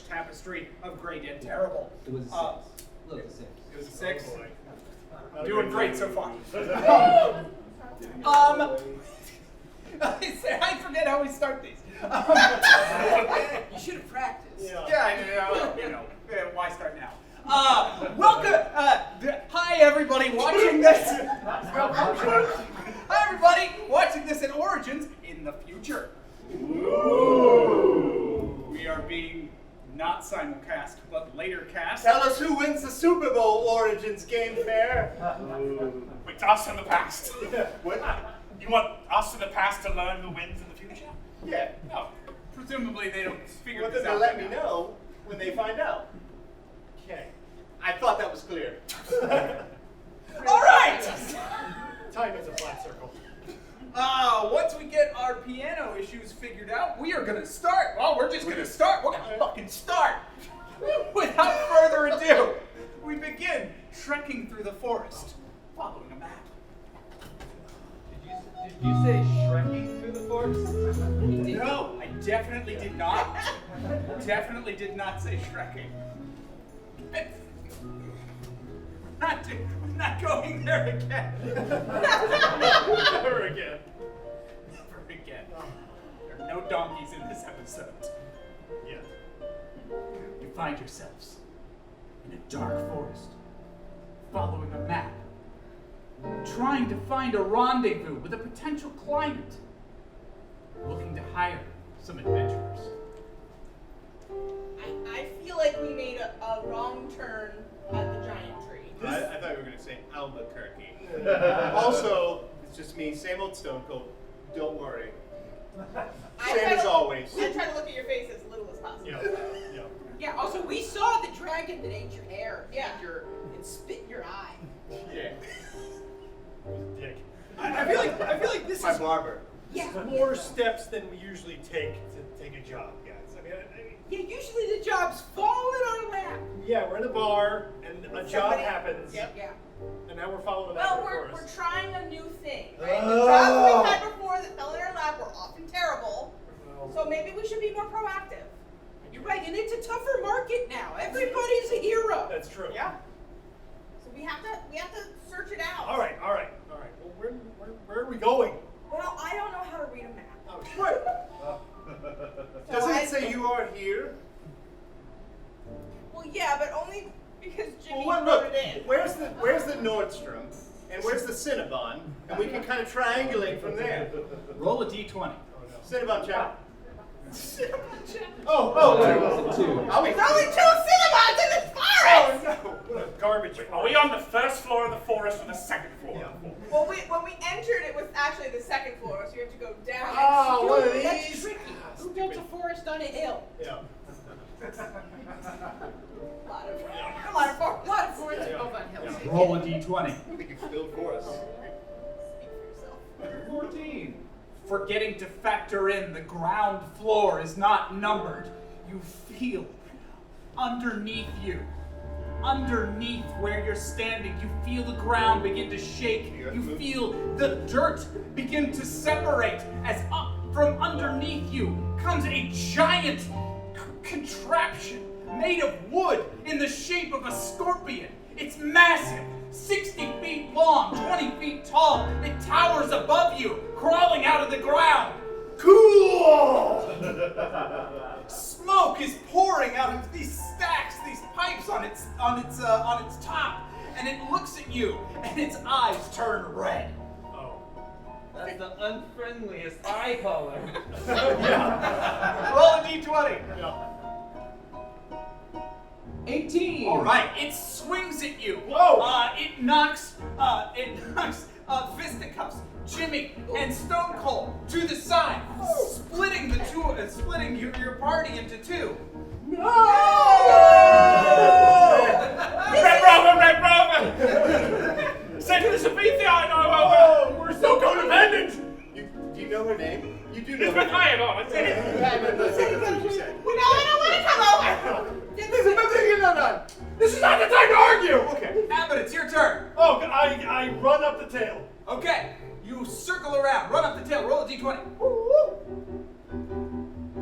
Tapestry of great and terrible. It was a 6. Look, a 6. It was a 6. Doing great so far. I forget how we start these. You should have practiced. Yeah, why start now? Welcome. Hi, everybody watching this. Hi, everybody watching this at Origins in the future. Ooh. We are being not simulcast, but later cast. Tell us who wins the Super Bowl Origins game fair. Wait, us in the past. What? You want us in the past to learn who wins in the future? Yeah. No. Presumably they don't figure Well, this then out. they'll let me know when they find out. Okay. I thought that was clear. All right! Time is a flat circle. Once we get our piano issues figured out, we are gonna start. Well, we're just gonna start. We're gonna fucking start. Without further ado, we begin trekking through the forest, following a map. Did you say shrekking through the forest? No, I definitely did not. Definitely did not say shrekking. We're not going there again. Never again. Never again. There are no donkeys in this episode. Yeah. You find yourselves in a dark forest, following a map, trying to find a rendezvous with a potential client, looking to hire some adventurers. I feel like we made a wrong turn at the giant tree. I thought you were going to say Albuquerque. Also, it's just me, same old Stone Cold. Don't worry. Same as always. I try to look at your face as little as possible. Yeah. Yeah, also, we saw the dragon that ate your hair Yeah. and spit in your eye. Yeah. Dick. I feel like this is barber. Yeah. More steps than we usually take to take a job, guys. I mean, Yeah, usually the jobs fall in our lap. yeah, we're in a bar and a job Somebody- happens, Yep. Yeah. and now we're following a Well, map we're for us. trying a new thing, right? The jobs we've had before that fell in our lap were often terrible. So maybe we should be more proactive. You're right, and it's a tougher market now. Everybody's a hero. That's true. Yeah. So we have to search it out. All right. Well, where are we going? on, and we can kind of triangulate from there. Roll a d20. Cinnabon check. There's Two. Are we? only 2 Cinnabons in this forest! Oh no! What a garbage. Are we on the first floor of the forest or the second floor? Yeah. Well, when we entered, it was actually the 2nd floor, so you have to go down. Oh, one of That's these. tricky. Who built a forest on a hill? Yeah. A lot of forest. A lot of forests are built on hills. Roll a d20. We can build for us. Speak for yourself. 14. Forgetting to factor in the ground floor is not numbered. You feel underneath you. Underneath where you're standing, you feel the ground begin to shake. You feel the dirt begin to separate as up from underneath you comes a giant contraption made of wood in the shape of a scorpion. It's massive, 60 feet long, 20 feet tall. It towers above you, crawling out of the ground. Cool! Smoke is pouring out of these stacks, these pipes on its top, and it looks at you, and its eyes turn red. Oh. That's the unfriendliest eye color. Roll a d20. Yeah. 18. All right, it swings at you. Whoa! It knocks Fisticuffs, Jimmy, and Stone Cold to the side, splitting the two, splitting your party into two. Red Rover! Send us a Bethia! Oh, we're so codependent! Do you know her name? You do know It's her been name. hired on, I said it. That's what you said. No, I don't want to come over! This is not the time to argue! Okay. Abbott, it's your turn. Oh, I run up the tail. Okay, you circle around, run up the tail, roll a d20.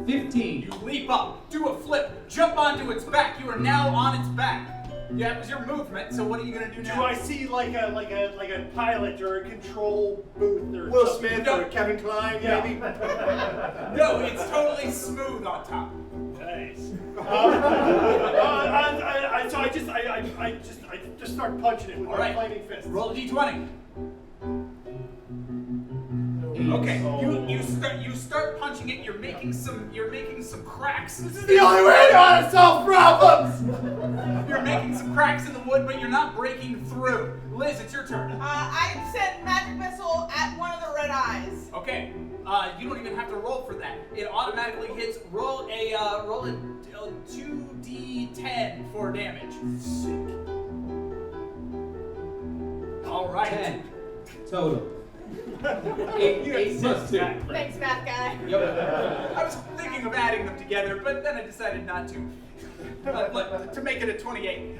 15. You leap up, do a flip, jump onto its back. You are now on its back. Yeah, it was your movement. So what are you gonna do now? Do I see like a pilot or a control booth or Will something? Smith No. or Kevin Kline, Yeah. maybe? No, it's totally smooth on top. Nice. So I just start punching it with All my right. flaming fist. Roll a d20. Okay, you start punching it. You're making some cracks. This is the only way to know how to solve problems! You're making some cracks in the wood, but you're not breaking through. Liz, it's your turn. I sent magic missile at one of the red eyes. Okay, you don't even have to roll for that. It automatically hits. Roll a 2d10 for damage. All right. 10. Total. 8 plus 2. Thanks, math guy. I was thinking of adding them together, but then I decided not to. To make it a 28.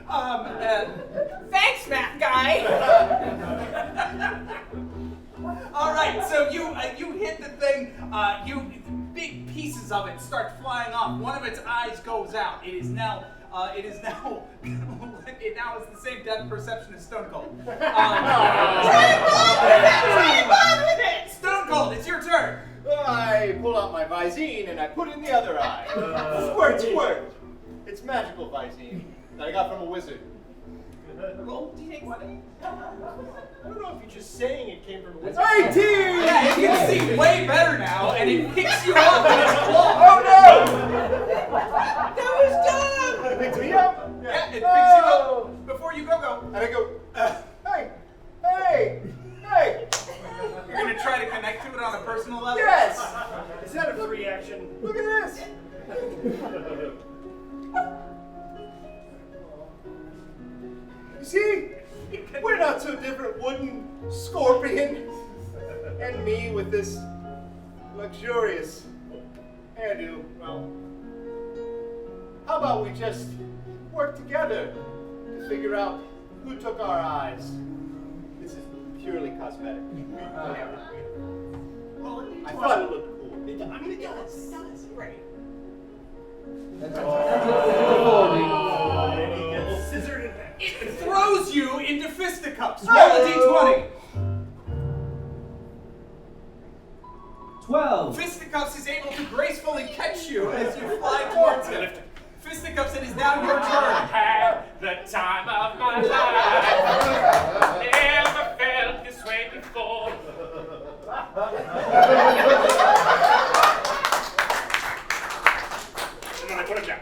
Thanks, math guy. All right, so you hit the thing. Big pieces of it start flying off. One of its eyes goes out. It now is the same depth perception as Stone Cold. Try and bond with it. Stone Cold, it's your turn. I pull out my Visine and I put in the other eye. Squirt, squirt. It's magical Visine that I got from a wizard. Roll d20. I don't know if you're just saying it came from a wizard. 18! Yeah, you can see way better now, and it picks you up in its claw. Oh no! That was dumb. It picks me up? Yeah, it picks you up before you go. And I go, hey, hey, hey! You're gonna try to connect to it on a personal level. Yes! Is that a free action? Look at this! You see? We're not so different, wooden scorpion and me with this luxurious hairdo. Well, how about we just work together to figure out who took our eyes? This is purely cosmetic. I thought it looked cool. I mean, it does. Right. That's And he gets scissored in half. It throws you into fisticuffs. Roll a d20. 12. Fisticuffs is able to gracefully catch you as you fly towards him. Fisticuffs, it is now your turn. Had the time of my life. Never felt this way before. And then I put it down.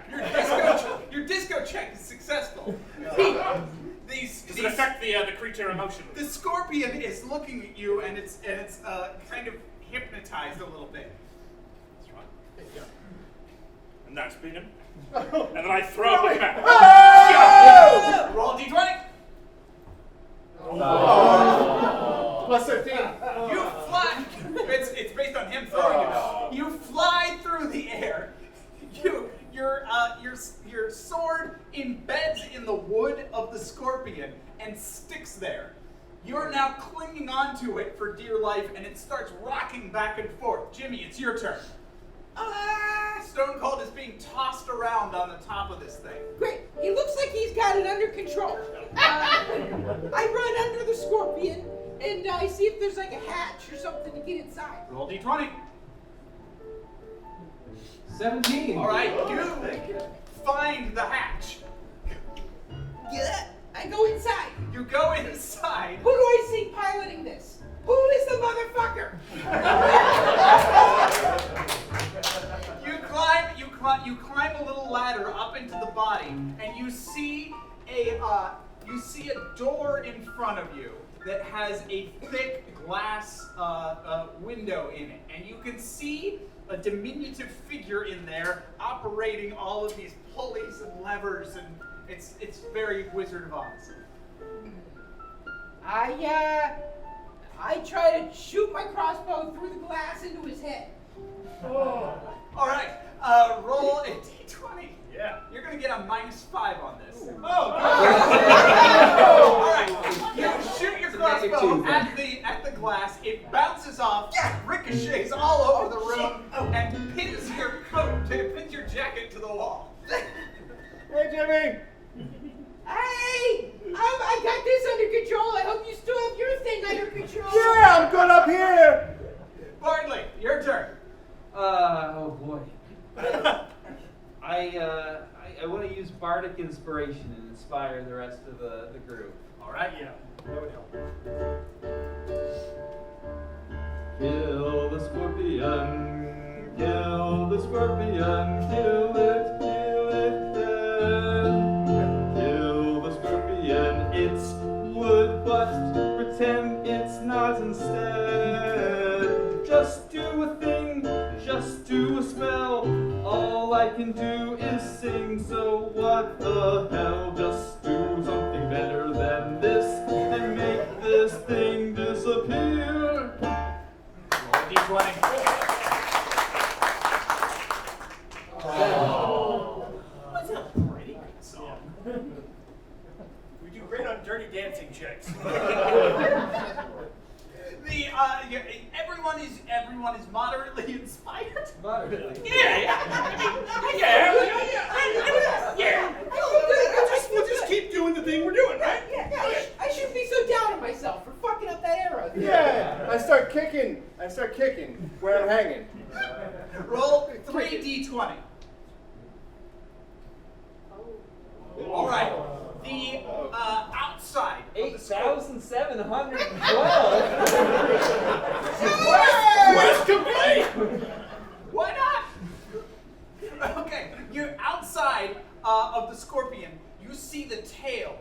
Your disco check is successful. Does it affect the creature emotionally? The scorpion is looking at you, and it's kind of hypnotized a little bit. That's right. And that's beaten. And then I throw up the map. Roll a d20. Plus 13. You fly. It's based on him throwing it. You fly through the air. Your sword embeds in the wood of the scorpion and sticks there. You're now clinging onto it for dear life, and it starts rocking back and forth. Jimmy, it's your turn. Stone Cold is being tossed around on the top of this thing. Great. He looks like he's got it under control. I run under the scorpion and I see if there's like a hatch or something to get inside. Roll d20. 17. All right, you find the hatch. Yeah. I go inside. You go inside. Who do I see piloting this? Who is the motherfucker? You climb a little ladder up into the body, and you see a door in front of you that has a thick glass window in it, and you can see a diminutive figure in there operating all of these pulleys and levers, and it's very Wizard of Oz. I try to shoot my crossbow through the glass into his head. All right, roll a d20. Yeah. You're gonna get a -5 on this. Oh, All right, you shoot your crossbow at the glass. It bounces off, ricochets all over the room, and pins your jacket to the wall. Hey, Jimmy. Hey! I got this under control. I hope you still have your thing under control. Yeah, I'm good up here. Bartley, your turn. Oh boy. I want to use bardic inspiration and inspire the rest of the group. All right. yeah, that would help. Kill the scorpion, kill the scorpion, kill it then. Kill the scorpion, it's wood, but pretend it's not instead. Just do a thing, just do a spell. All I can do is sing, so what the hell? Just do something better than this and make this thing disappear. Roll a d20. That's a pretty good song. We do great on dirty dancing checks. Everyone is moderately inspired. Moderately. Yeah. We'll just keep doing the thing we're doing, right? I shouldn't be so down on myself for fucking up that arrow. Yeah, I start kicking where I'm hanging. Roll 3d20. All right. The outside of the scope. 8,712. Quest complete! Why not? Okay, you're outside of the scorpion. You see the tail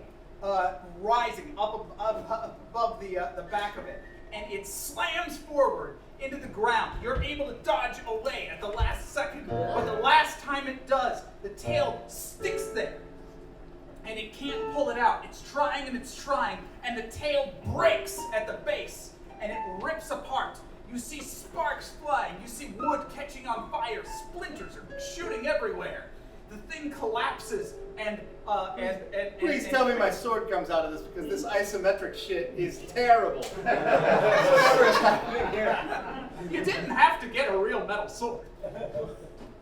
rising up above the back of it, and it slams forward into the ground. You're able to dodge away at the last second, but the last time it does, the tail sticks there. And it can't pull it out. It's trying, and the tail breaks at the base, and it rips apart. You see sparks flying. You see wood catching on fire. Splinters are shooting everywhere. The thing collapses, and Please tell me my sword comes out of this, because this isometric shit is terrible. Whatever is happening here. You didn't have to get a real metal sword.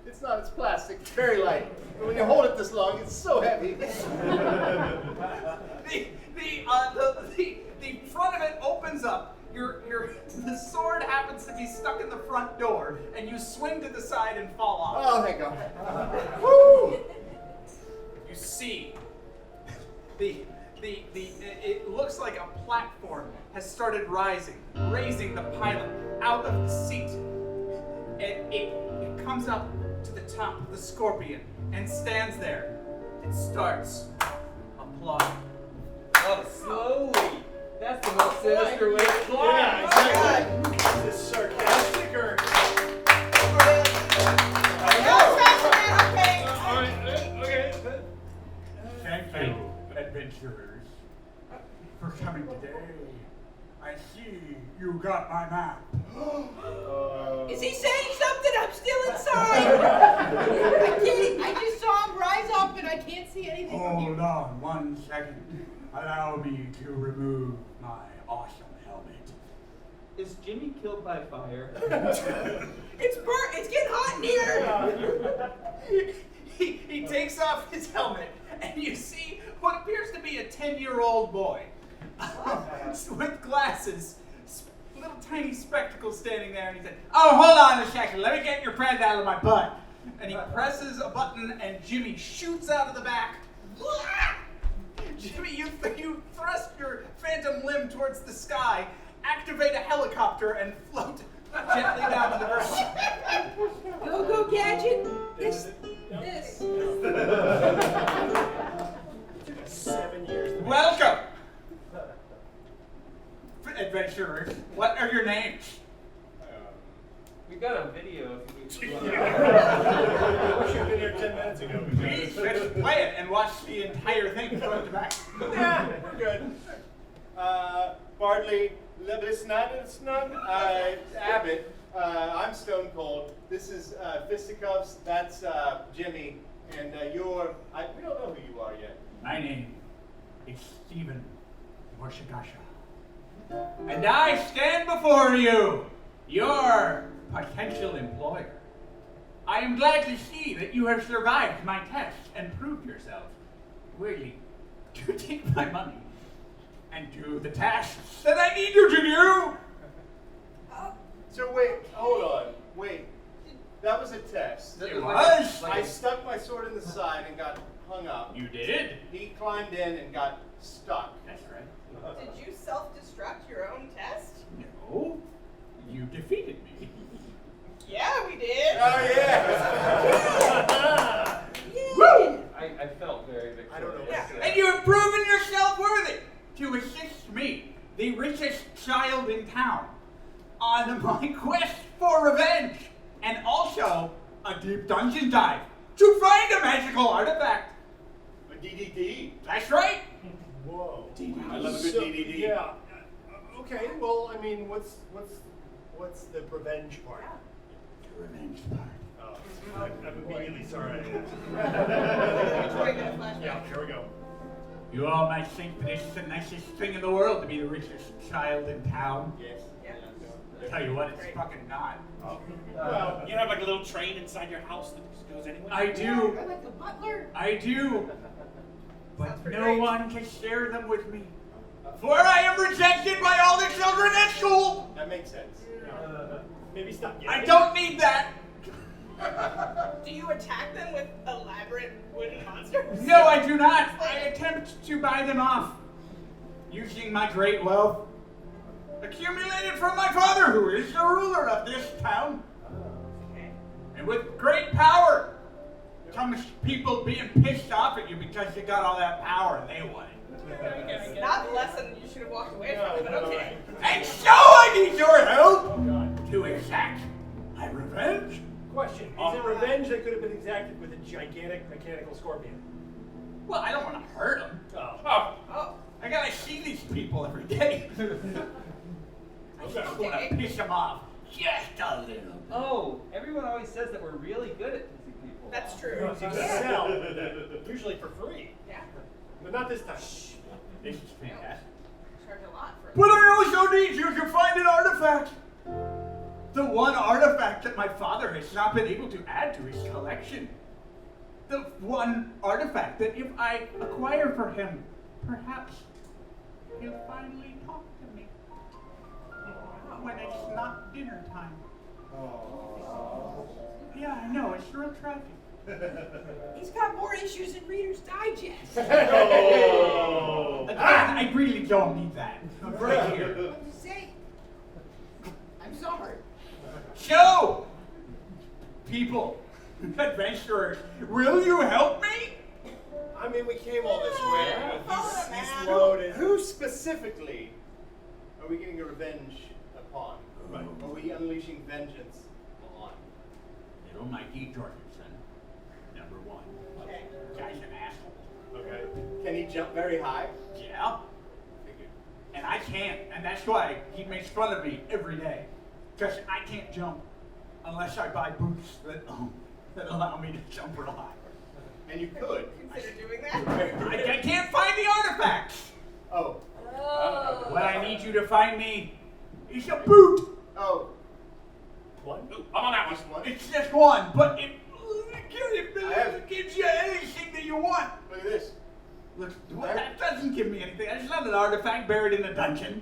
It's not, it's plastic. It's very light. But when you hold it this long, it's so heavy. The front of it opens up. The sword happens to be stuck in the front door, and you swing to the side and fall off. Oh, thank God. Woo! You see, it looks like a platform has started rising, raising the pilot out of the seat. And it comes up to the top of the scorpion and stands there. It starts applauding. Oh, slowly. That's the most sinister way to fly. Yeah, exactly. Is this sarcastic or? Thank you, adventurers, for coming today. I see you got my map. Is he saying something? I'm still inside. I just saw him rise up and I can't see anything from here. Hold on 1 second. Allow me to remove my awesome helmet. Is Jimmy killed by fire? It's burnt. It's getting hot in here. He takes off his helmet, and you see what appears to be a 10-year-old boy with glasses, little tiny spectacles standing there, and he said, "Oh, hold on a second. Let me get your friend out of my butt." And he presses a button, and Jimmy shoots out of the back. Jimmy, you thrust your phantom limb towards the sky, activate a helicopter, and float gently down to the ground. Go, Gadget. This. 7 years. Welcome, adventurers. What are your names? We got a video if you I wish you'd been here 10 minutes ago. Please, let's play it and watch the entire thing front to back. Yeah, we're good. Bardley Lebisnadisnug, Abbott. I'm Stone Cold. This is Fisticuffs. That's Jimmy. And we don't know who you are yet. My name is Stephen Morshigasha. And I stand before you, your potential employer. I am glad to see that you have survived my test and proved yourself willing to take my money and do the tasks that I need you to do. So wait, hold on. Wait. That was a test. It was. I stuck my sword in the side and got hung up. You did. He climbed in and got stuck. That's right. Did you self-destruct your own test? No, you defeated me. Yeah, we did. Oh yeah. Woo! I felt very victorious. I don't know what Yeah. to say. And you have proven yourself worthy to assist me, the richest child in town, on my quest for revenge, and also a deep dungeon dive to find a magical artifact. A DDD. That's right. Whoa. I love a good DDD. Yeah. Okay. Well, I mean, what's the revenge part? The revenge part. Oh, I'm immediately sorry. Yeah, Here we go. You all might think that it's the nicest thing in the world to be the richest child in town. Yes. I'll tell you what, it's fucking not. Well, You have like a little train inside your house that just goes anywhere? I do. I like the butler. I do. But Sounds pretty no great. one can share them with me. For I am rejected by all the children at school. That makes sense. maybe stop. I don't need that. Do you attack them with elaborate wooden monsters? No, I do not. I attempt to buy them off using my great wealth accumulated from my father, who is the ruler of this town. Okay. And with great power comes people being pissed off at you because you got all that power and they want it. Not the lesson you should have walked away from, but okay. And so I need your help to exact my revenge. Question: Is it revenge that could have been exacted with a gigantic mechanical scorpion? Well, I don't want to hurt them. Oh. Oh, I gotta see these people every day. I just want to piss them off just a little bit. Oh, everyone always says that we're really good at pissing people that's off. true. You can sell usually for free, Yeah. but not this time. This is fantastic. Charge a lot for it. But I also need you to find an artifact. The one artifact that my father has not been able to add to his collection. The one artifact that if I acquire for him, perhaps he'll finally talk to me. When it's not dinner time. Yeah, I know, it's real tragic. He's got more issues than Reader's Digest. Again, I really don't need that. I'm right here. What did you say? I'm sorry. people, adventurers, will you help me? I mean, we came all this way. Follow the He's man. loaded. Who specifically are we getting a revenge upon? Right. Are we unleashing vengeance on? Little Mikey Jorgensen, number one. Okay. Guy's an asshole. Okay. Can he jump very high? Yeah. Figured. And I can't, and that's why he makes fun of me every day. Because I can't jump unless I buy boots that allow me to jump real high. And you could. Consider doing that? I can't find the artifacts. Oh. What I need you to find me is a boot. Oh. What? Ooh, I'm on that one. It's just one, but it I have- gives you anything that you want. Look at this. Look, that doesn't give me anything. That's not an artifact buried in the dungeon.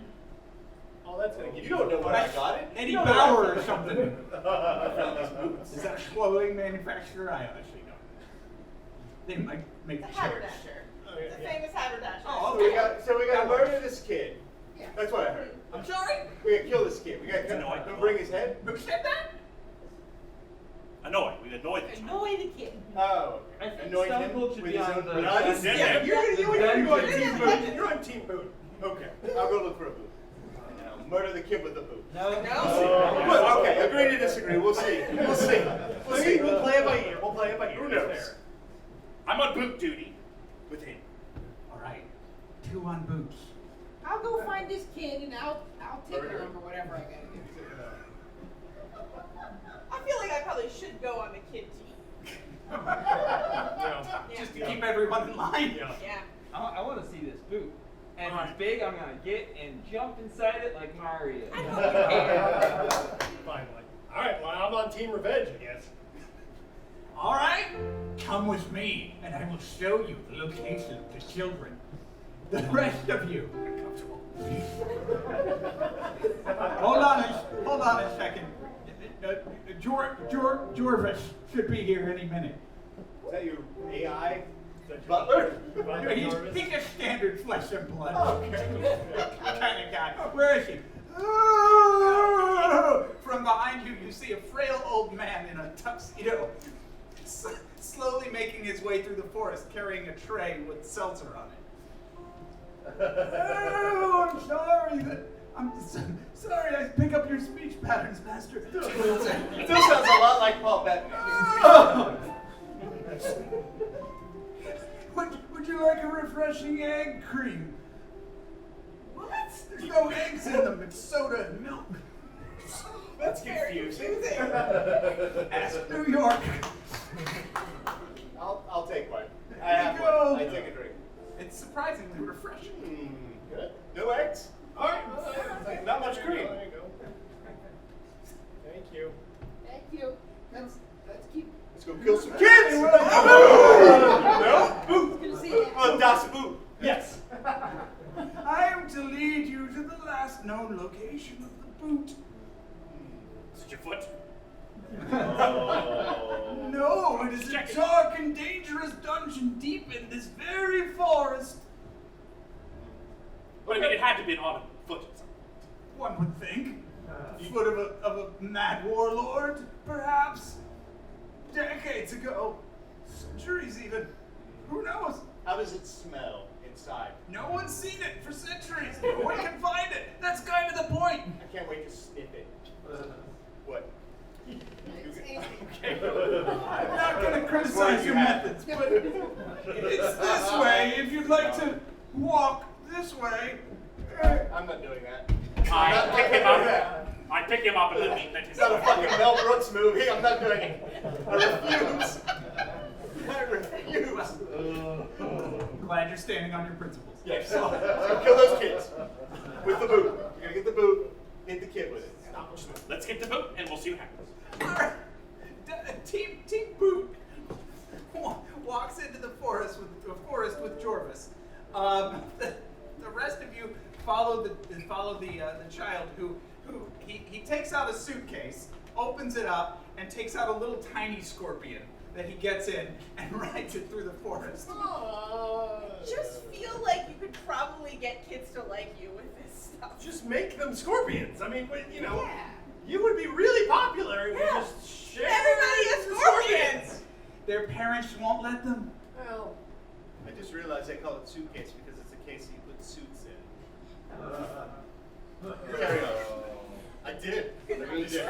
Oh, that's gonna give you. don't know where I got it. Eddie You don't know Bauer where I or got something. it. Is that a clothing manufacturer? I honestly don't. They might make The chairs. haberdasher. Oh, yeah, The yeah. famous haberdasher. Oh, So we gotta That murder works. this kid. Yeah. That's what I heard. I'm sorry? We gotta kill this kid. We gotta No, I kill don't. bring his head. Who said that? Annoy. We annoy the child. Annoy the kid. Oh. I think Anoint him Stumble should with be his on own the- blood. Yeah, Yeah, you're on Dungeon. Team Boot. You're on Team Boot. Okay. I'll go look for a boot. And I'll murder the kid with the boot. No. Well, okay, agree to disagree. We'll see. We'll see. We'll see. We'll play it by ear. We'll play it by ear. Who It's knows? fair. I'm on boot duty with him. All right. 2 on boots. I'll go find this kid and I'll take her him or whatever I gotta do. I feel like I probably should go on the kid team. Yeah. Just to keep everyone in line. Yeah. Yeah. I want to see this boot. And if Alright. it's big, I'm gonna get and jump inside it like Mario. I know you can. Finally. All right. Well, I'm on Team Revenge, I guess. All right. Come with me, and I will show you the location of the children. The rest of you. Hold on a second. Jorvis should be here any minute. Is that your AI butler? He's a standard flesh and blood Okay. kind of guy. Where is he? Oh! From behind you, you see a frail old man in a tuxedo, slowly making his way through the forest, carrying a tray with seltzer on it. Oh, I'm sorry. I'm sorry. I pick up your speech patterns, Master. Still sounds a lot like Paul Bettany. Would you like a refreshing egg cream? What? There's no eggs in them. It's soda and milk. That's Very confusing. confusing. Ask New York. I'll take one. I Here have you go. one. I take a drink. It's surprisingly refreshing. Good. No eggs? All right. Not much cream. There you go. Thank you. Thank you. Let's keep. Let's go kill some kids. No. I was gonna say that. Oh, das Boot. Yes. I am to lead you to the last known location of the boot. Is it your foot? No, it is a dark and dangerous dungeon deep in this very forest. But I mean, it had to be an autumn foot at some point. One would think. Foot of a mad warlord, perhaps. Decades ago. Centuries even. Who knows? How does it smell inside? No one's seen it for centuries. No one can find it. That's kind of the point. I can't wait to sniff it. What? Okay. I'm not going to criticize your methods, but it's this way. If you'd like to walk this way. I'm not doing that. I pick him doing up. that. I pick him up and then meet that It's not a fucking Mel Brooks movie. I'm not doing it. I refuse. I refuse. Glad you're standing on your principles. Yes. So kill those kids with the boot. You're gonna get the boot. Hit the kid with it. Let's get the boot and we'll see what happens. Alright. Team Boot walks into the forest with Jorvis. The rest of you follow the child who he takes out a suitcase, opens it up, and takes out a little tiny scorpion that he gets in and rides it through the forest. Just feel like you could probably get kids to like you with this stuff. Just make them scorpions. I mean, you know. Yeah. You would be really popular if you just shared Everybody is the scorpions. Their parents won't let them. Well, I just realized I call it suitcase because it's a case you put suits in. Carry on. I did. I really did.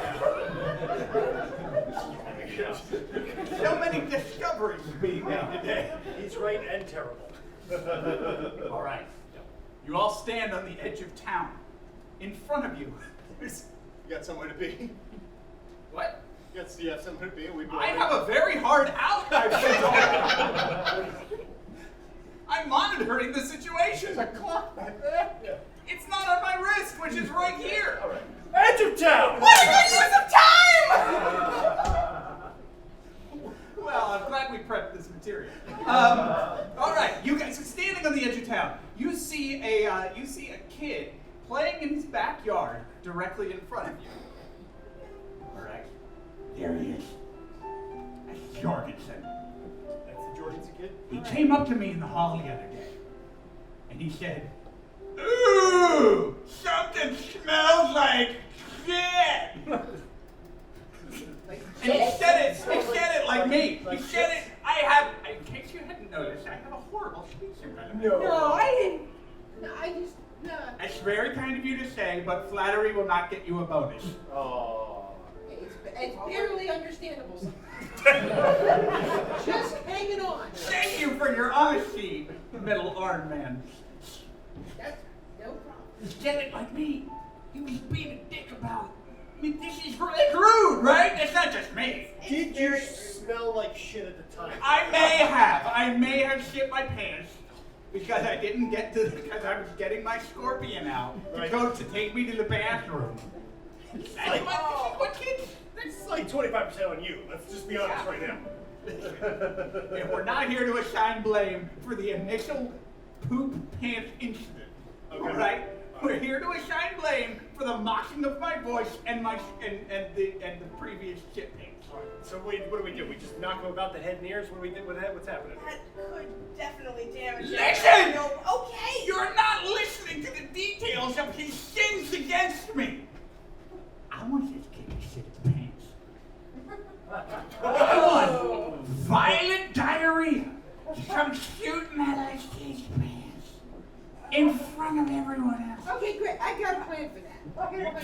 So many discoveries being made today. He's right and terrible. All right. You all stand on the edge of town. In front of you, there's... You got somewhere to be? What? You have somewhere to be? I have a very hard out, I've been told. I'm monitoring the situation. There's a clock back there. Yeah. It's not on my wrist, which is right here. All right. Edge of town! What a good use of time! Well, I'm glad we prepped this material. All right, you guys are standing on the edge of town. You see a kid playing in his backyard directly in front of you. All right, there he is. That's Jorgensen. That's the Jorgensen kid? He came up to me in the hall the other day, and he said, "Ooh, something smells like shit." And he said it like me. He said it, in case you hadn't noticed, I have a horrible speech impediment. No, I didn't. No, I just, no. That's very kind of you to say, but flattery will not get you a bonus. Oh. It's barely understandable sometimes. Just hanging on. Thank you for your honesty, middle arm man. That's no problem. He said it like me. He was being a dick about it. I mean, this is rude, right? It's not just me. Did you smell like shit at the time? I may have shit my pants because I didn't get to, because I was getting my scorpion out to take me to the bathroom. That's what kids. It's like 25% on you. Let's just be honest right now. And we're not here to assign blame for the initial poop pants incident. Okay. All right? We're here to assign blame for the mocking of my voice and the previous shit pants. All right. So what do we do? We just knock him about the head and ears? What do we do with that? What's happening? That could definitely damage him. Listen! No, okay! You're not listening to the details of his sins against me. I want this kid to shit his pants. I want violent diarrhea to come shooting out of his pants in front of everyone else. Okay, great. I got a plan for that.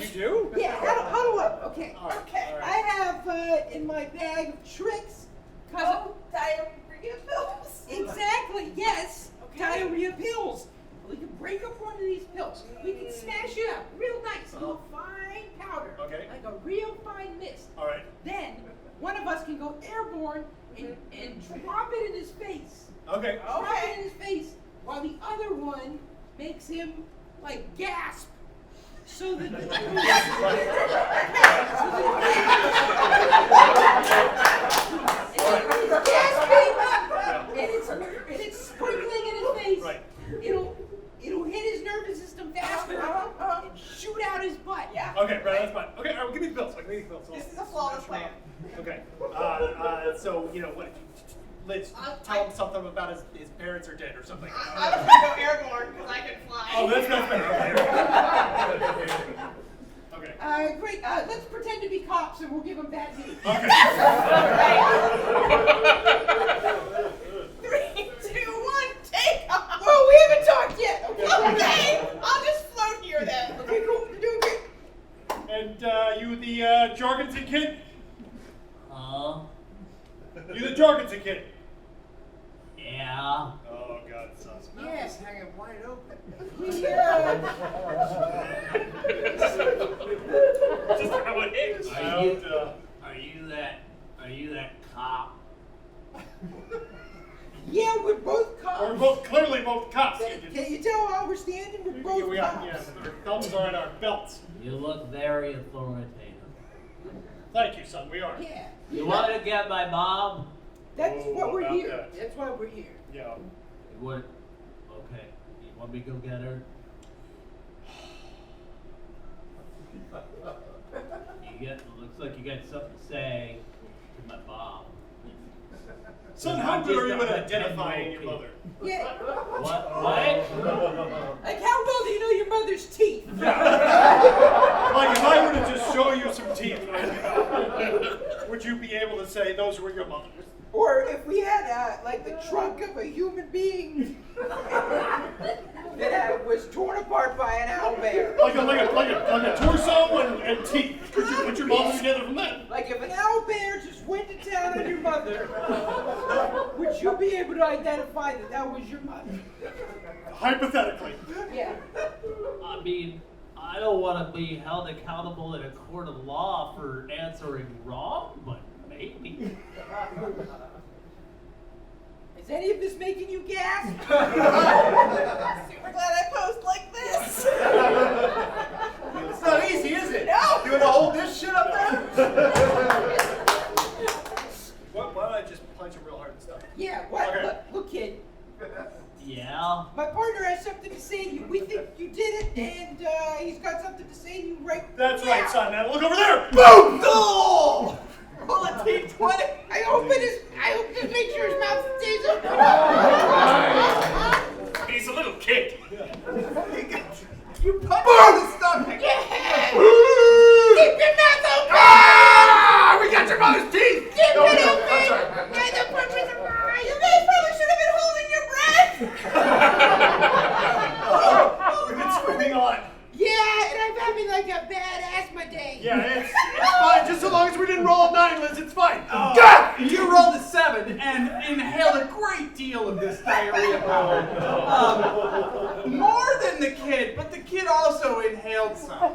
You do? Yeah, how do I? Okay. All right, Okay. all right. I have in my bag of tricks. Oh, diarrhea pills. Exactly, yes. Okay. Diarrhea pills. We can break up one of these pills. We can smash it up real nice, a little fine powder. Okay. Like a real fine mist. All right. Then one of us can go airborne and drop it in his face. Okay. Drop it in his face while the other one makes him like gasp. So that he's gasping and it's sprinkling in his face. Right. It'll hit his nervous system faster and shoot out his butt. Yeah. Okay, right, that's fine. Okay, all right, well, give me the pills. Give me the pills. This is a flawless plan. Okay. So, you know, what? Let's tell him something about his parents are dead or something. I was gonna go airborne because I can fly. Oh, that's better. Okay. Great. Let's pretend to be cops and we'll give them bad news. Okay. 3, 2, 1, take off. Whoa, we haven't talked yet. Okay, I'll just float here then. Okay, cool. You're doing great. And you the Jorgensen kid? You the Jorgensen kid? Yeah. Oh, God, it sounds Yes. Hanging wide open. Yeah. just how it is. Are you that cop? Yeah, we're both cops. We're both clearly both cops. Can you tell how we're standing? We're both We are, cops. yeah, our thumbs are in our belts. You look very authoritative. Thank you, son, we are. Yeah. You want to get my mom? That's Oh, what we're about here. that. That's why we're here. Yeah. What? Okay. You want me to go get her? Looks like you got something to say to my mom. Son, how good are you at identifying your mother? Yeah. What? Like, how well do you know your mother's teeth? Like, if I were to just show you have some teeth, would you be able to say those were your mother's? Or if we had like the trunk of a human being that was torn apart by an owlbear. Like a torso and teeth. Could you put your mom together from that? Like if an owlbear just went to town on your mother, would you be able to identify that that was your mother? Hypothetically. Yeah. I mean, I don't want to be held accountable in a court of law for answering wrong, but maybe. Is any of this making you gasp? Super glad I posed like this. It's not easy, is it? No. You want to hold this shit up there? Why don't I just punch him real hard and stuff? Yeah, what? Okay. Look, kid. Yeah. My partner has something to say to you. We think you did it, and he's got something to say to you right That's now. right, son. Now look over there. Boom! Oh! Bullet T20. I hope to make sure his mouth stays open. He's a little kid. You punched me in the stomach. Yeah! Keep your mouth open! Ah! We got your mother's teeth! Keep it No, open! I'm sorry. May the purpose of mine! You guys probably should have been holding your breath. We've been swimming on. Yeah, and I'm having like a bad asthma day. Yeah, it's fine. Just so long as we didn't roll 9, Liz, it's fine. You rolled a 7 and inhaled a great deal of this diarrhea powder. More than the kid, but the kid also inhaled some.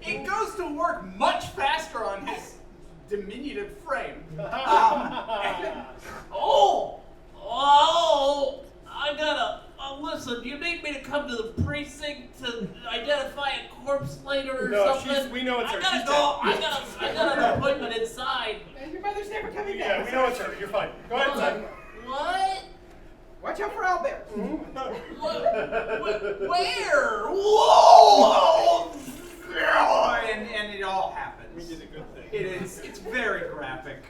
It goes to work much faster on his diminutive frame. I gotta. Listen, you need me to come to the precinct to identify a corpse later or No, something? we know it's her. I gotta She's go. dead. I got an appointment inside. And your mother's never coming Yeah, back. we know it's her. You're fine. Go ahead, son. What? Watch out for owlbears. Where? Whoa! And it all happens. We did a good thing. It's very graphic.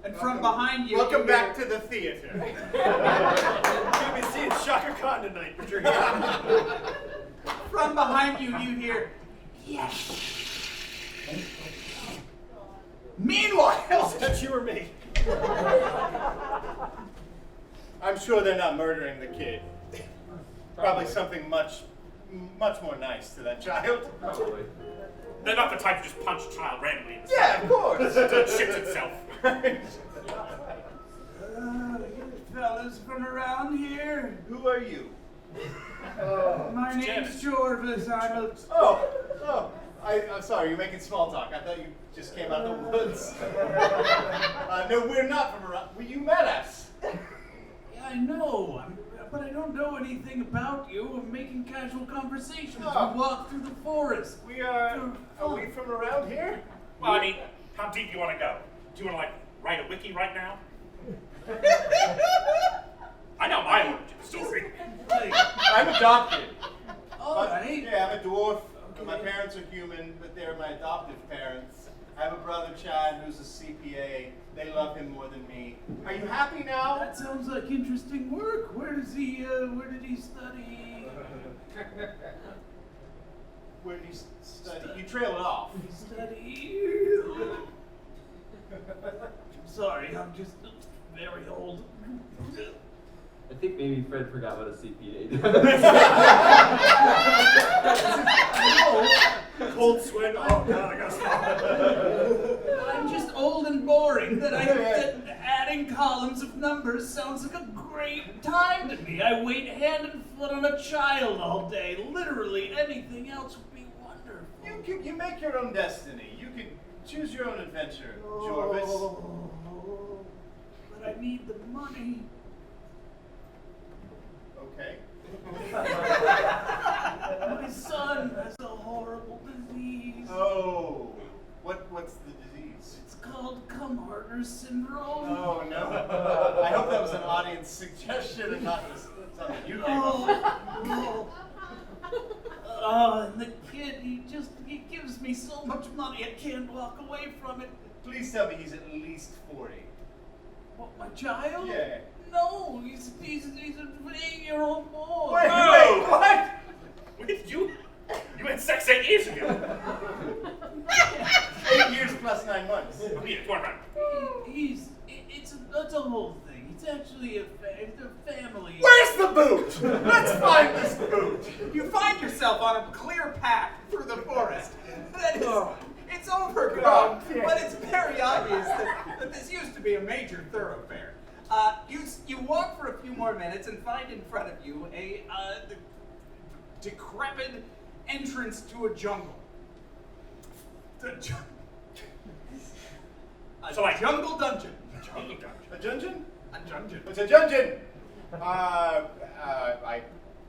And from behind you, Welcome back to the theater. You're gonna be seeing Shaka Khan tonight, but you're here. From behind you, you hear, yes. Meanwhile, That's you or me. I'm sure they're not murdering the kid. Probably something much more nice to that child. Probably. They're not the type to just punch a child randomly in the Yeah, of course. It shits itself. you fellas from around here, Who are you? my name's Jorvis. I'm sorry, you're making small talk. I thought you just came out of the woods. No, we're not from around. Well, you met us. Yeah, I know, but I don't know anything about you. I'm making casual conversation as Oh. we walk through the forest. Are we from around here? Well, I mean, how deep do you want to go? Do you want to, write a wiki right now? I know my origin story. I'm adopted. All right. Yeah, I'm a dwarf. My parents are human, but they're my adoptive parents. I have a brother, Chad, who's a CPA. They love him more than me. Are you happy now? That sounds like interesting work. Where did he study? Where did he study? You trail it off. I'm sorry, I'm just very old. I think maybe Fred forgot what a CPA did. Cold sweat. Oh, God, I gotta stop. I'm just old and boring. That adding columns of numbers sounds like a great time to me. I wait hand and foot on a child all day. Literally anything else would be wonderful. You make your own destiny. You can choose your own adventure, Jorvis. Oh, but I need the money. Okay. My son has a horrible disease. Oh, what's the disease? It's called Come Harder Syndrome. Oh no! I hope that was an audience suggestion and not just something you came up with. And the kid, he gives me so much money, I can't walk away from it. Please tell me he's at least 40. What, my child? Yeah. No, he's an 8-year-old boy. Wait, Oh. what? Wait, you had sex years ago. 8 years plus 9 months. Oh, yeah, go on, right. It's a whole thing. It's actually a family. Where's the boot? Let's find this boot. You find yourself on a clear path through the forest. That is, it's overgrown, Oh, yeah. but it's very obvious that this used to be a major thoroughfare. You walk for a few more minutes and find in front of you a decrepit entrance to a jungle. Jungle dungeon. A dungeon? A dungeon. It's a dungeon.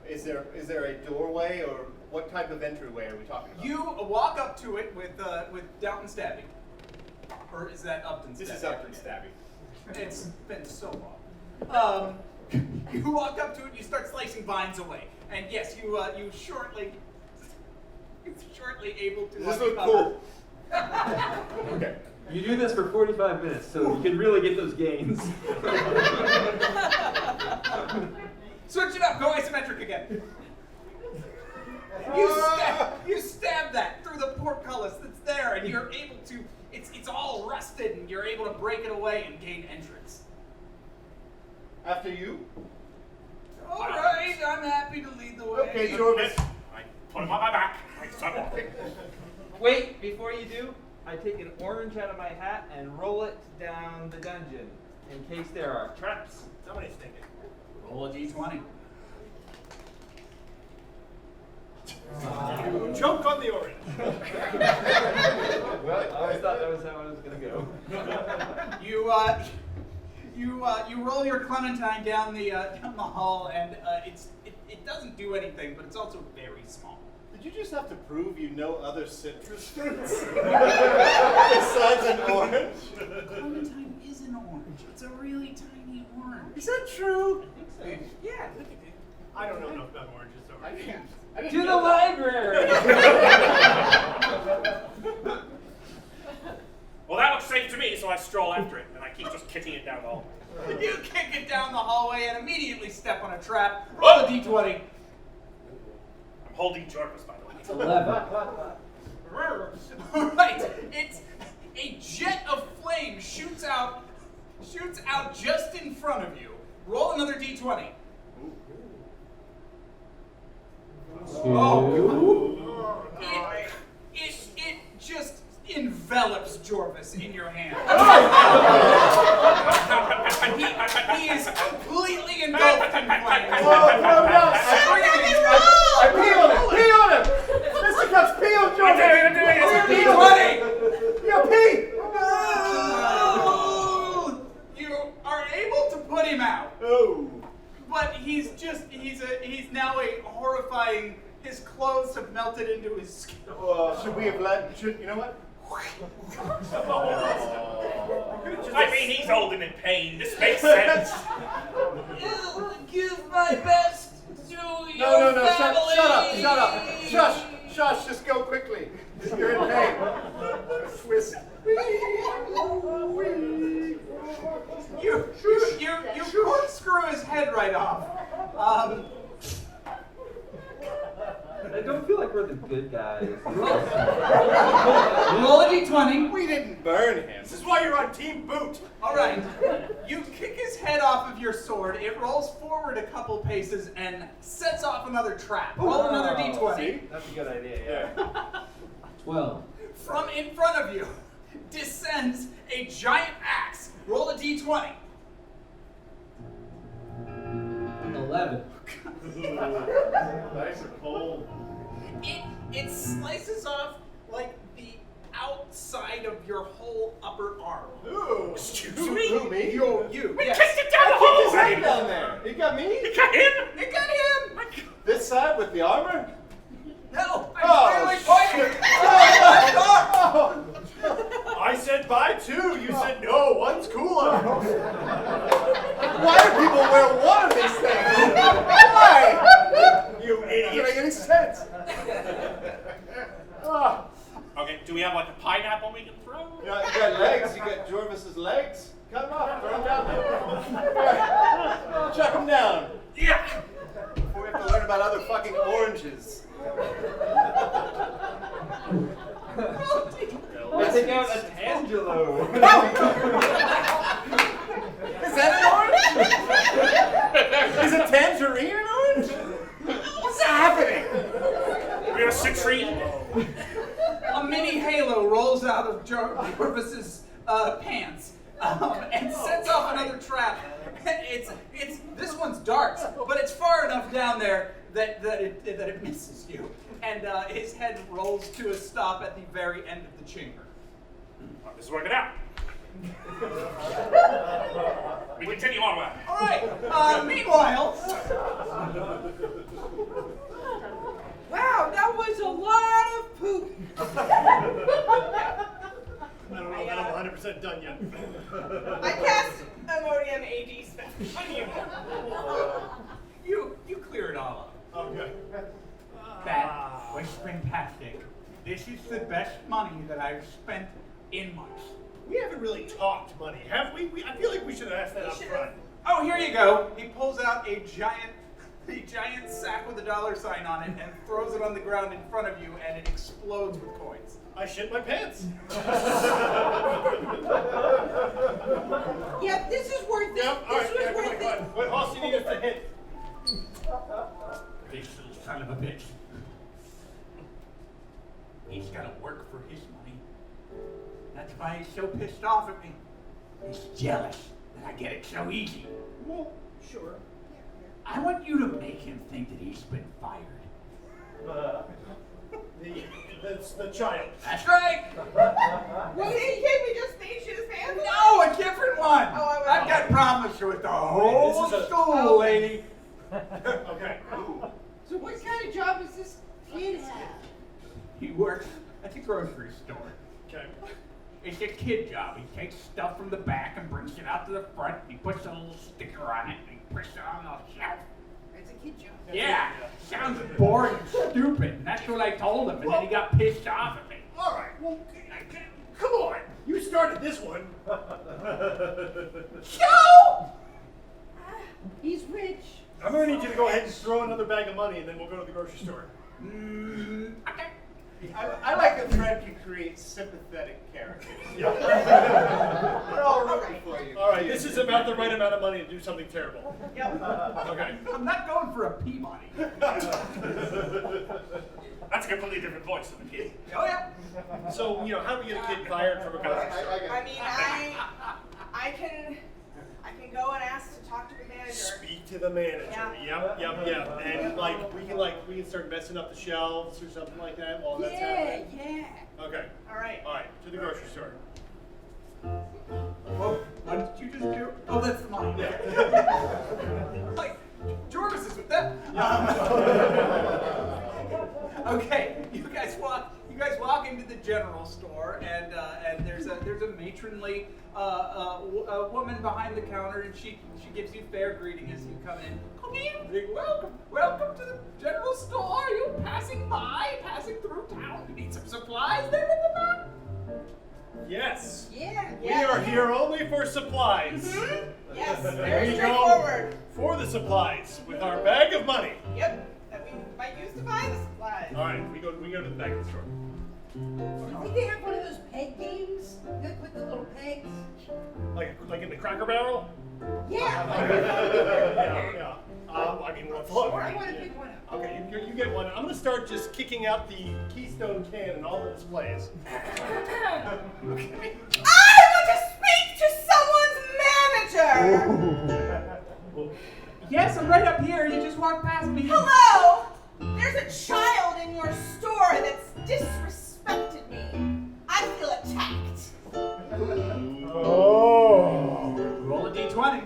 Is there a doorway, or what type of entryway are we talking about? You walk up to it with Downton Stabby. Or is that Upton Stabby? This is Upton Stabby. It's been so long. You walk up to it, you start slicing vines away. And yes, you shortly able to Does this look uncover- cool? Okay. You do this for 45 minutes, so you can really get those gains. Switch it up, go isometric again. You stab that through the portcullis that's there, and you're able to. It's all rusted, and you're able to break it away and gain entrance. After you. All right, I'm happy to lead the way. Okay, Jorvis. I put him on my back. I start walking. Wait, before you do, I take an orange out of my hat and roll it down the dungeon in case there are traps. Somebody's thinking. Roll a d20. You choke on the orange. Well, I always thought that was how I was going to go. You roll your Clementine down the hall, and it doesn't do anything, but it's also very small. Did you just have to prove you know other citrus fruits besides an orange? Clementine is an orange. It's a really tiny orange. Is that true? Yeah. I don't know enough about oranges, so I didn't To the know that. library! Well, that looks safe to me, so I stroll after it, and I keep just kicking it down the hall. You kick it down the hallway and immediately step on a trap. Roll a d20. I'm holding Jarvis, by the way. 11. All right. It's a jet of flame shoots out just in front of you. Roll another d20. Oh. It just envelops Jorvis in your hand. He is completely engulfed in flames. I pee on him! Pee on him! Mr. Cups, pee on Jordan! D20. You pee! No! You are able to put him out, Oh. but he's now a horrifying. His clothes have melted into his skin. Should we have you know what? I mean, he's old and in pain. This makes sense. Give my best to your No, family. shut up. Shush, just go quickly. You're in pain. Twist. You corkscrew his head right off. I don't feel like we're the good guys. Roll a d20. We didn't burn him. This is why you're on Team Boot. All right. You kick his head off of your sword. It rolls forward a couple paces and sets off another trap. Roll another d20. See? That's a good idea, yeah. 12. From in front of you descends a giant axe. Roll a d20. 11. Nice and cold. It slices off like the outside of your whole upper arm. Ooh. Excuse Who, me? me? You. We Yes. kicked it down the Kicked his hall! head down there. He got me? You got him? It got him. This side with the armor? No, I'm Oh, clearly shit. pointing. I said bye too. You said no. One's cooler. Why do people wear one of these things? Why? You Doesn't make idiot. any sense. Ah. Okay, do we have like a pineapple we can throw? You got legs. You got Jorvis's legs. Cut them off. Throw them down there. Chuck them down. Yeah! Before we have to learn about other fucking oranges. Letting out a Tangelo. Is that an orange? Is a tangerine an orange? What's happening? We're a citrine. A mini halo rolls out of Jarvis's pants and sets off another trap. It's this one's darts, but it's far enough down there that it misses you, and his head rolls to a stop at the very end of the chamber. This is working out. We continue onward. All right. Meanwhile, Wow, that was a lot of poop. I don't know if I'm 100% done yet. I cast Ammonium AD spell on you. you clear it all up. Okay. That was fantastic. This is the best money that I've spent in months. We haven't really talked money, have we? I feel like we should have asked that We up should front. Oh, here you go. He pulls out a giant sack with a $sign on it and throws it on the ground in front of you, and it explodes with coins. I shit my pants. Yeah, this is worth it. Yep, all right, This yeah, was go worth on. it. What house do you need us to hit? This son of a bitch. He's got to work for his money. That's why he's so pissed off at me. He's jealous that I get it so easy. Well, sure. I want you to make him think that he's been fired. The child. That's right. Well, can we just make shit his pants? No, a different one. Oh, I will. I've got problems with the whole This is a- school, lady. Okay. So what kind of job does this kid have? He works at the grocery store. Okay. It's a kid job. He takes stuff from the back and brings it out to the front. He puts a little sticker on it and he puts it on the shelf. It's a kid job. Yeah, sounds boring and stupid. And that's what I told him. And then he got pissed off at me. All right. Well, come on. You started this one. Joe! He's rich. I'm gonna need you to go ahead and throw another bag of money, and then we'll go to the grocery store. Okay. I like a friend who creates sympathetic characters. Yeah. We're all rooting for you. All right. This is about the right amount of money to do something terrible. Yep. Okay. I'm not going for a Peabody. That's a completely different voice than the kid. Oh, yeah. So, how do we get a kid fired from a grocery store? I mean, I can go and ask to talk to the manager. Speak to the manager. Yeah. Yep. And we can start messing up the shelves or something like that while that's Yeah, happening. yeah. Okay. All right. All right. To the grocery store. Whoa, what did you just do? Oh, that's the money. Yeah. Like, Jarvis is with them. Okay, you guys walk into the general store, and there's a matronly a woman behind the counter, and she gives you fair greeting as you come in. Come in, big welcome to the general store. Are you passing through town? You need some supplies there in the back? Yes. Yeah. We are here only for supplies. Yes, There very you go. straightforward. For the supplies with our bag of money. Yep, that we might use to buy the supplies. All right. We go to the back of the store. I think they have one of those peg games. You with the little pegs. Like in the Cracker Barrel. Yeah. Yeah. I mean, what floor? I want to pick one up. Okay, you get one. I'm gonna start just kicking out the Keystone can and all the displays. I want to speak to someone's manager. Yes, I'm right up here. You just walked past me. Hello. There's a child in your store that's disrespected me. I feel attacked. Oh. Roll a d20.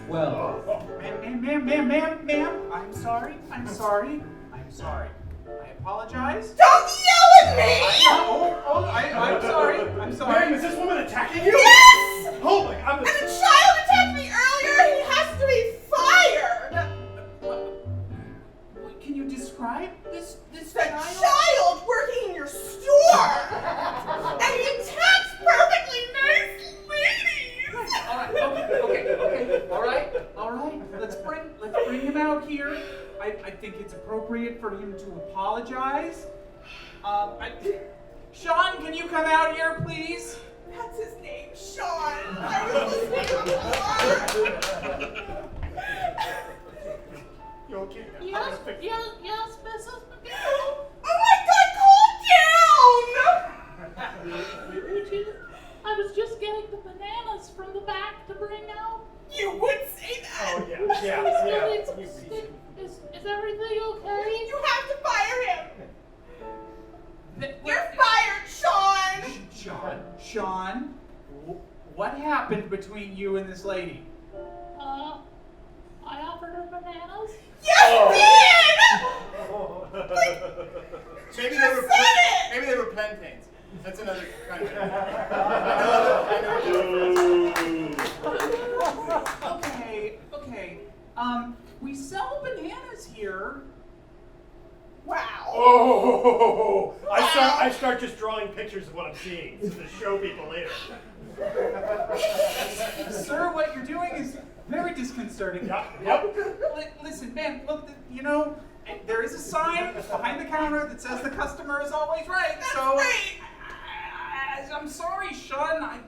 12. Ma'am, I'm sorry. I apologize. Don't yell at me! I'm sorry. Mary, is this woman attacking you? Yes! Oh my God! And the child attacked me earlier. He has to be fired. Can you describe this The child working in your store. And he attacks perfectly nice ladies. All right. Okay. All right. Let's bring him out here. I think it's it's appropriate for him to apologize. Sean, can you come out here, please? That's his name, Sean. I was listening before. You okay? Yes, Mrs. McGill. Oh my God, calm down! I was just getting the bananas from the back to bring out. You would say that. Oh, yeah. Is everything okay? You have to fire him. You're fired, Sean. Sean, what happened between you and this lady? I offered her bananas. Yes, Oh. you did! Maybe You said it! Maybe they were plantains. That's another kind of. Okay. We sell bananas here. Wow. Oh! I start just drawing pictures of what I'm seeing to show people later. Sir, what you're doing is very disconcerting. Yep. Listen, man, look, there is a sign behind the counter that says the customer is always right. So, Right. I'm sorry, Sean. I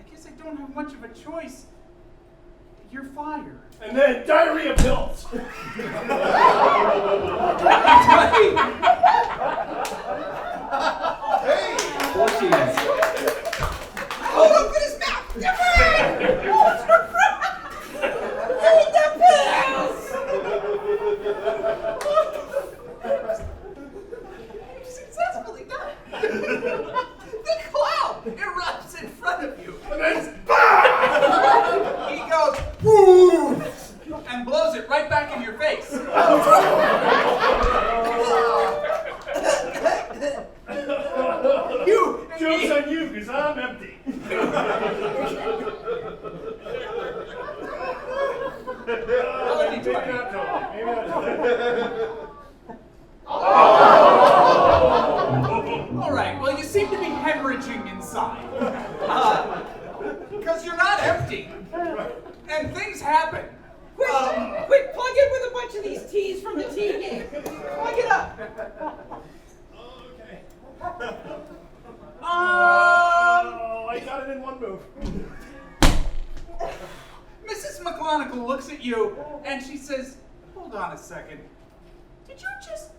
guess I don't have much of a choice. You're fired. And then diarrhea pills. Oh, look at his mouth. Eat the pills. Successfully done. The cloud erupts in front of you. And then BAM! He goes, woo, and blows it right back in your face. Joke's on you, because I'm empty. Maybe not totally. All right, well, you seem to be hemorrhaging inside. Because you're not empty. And things happen. Quick, plug in with a bunch of these teas from the tea game. Plug it up. Okay. Um, I got it in one move. Mrs. McGonigal looks at you and she says, hold on a second. Did you just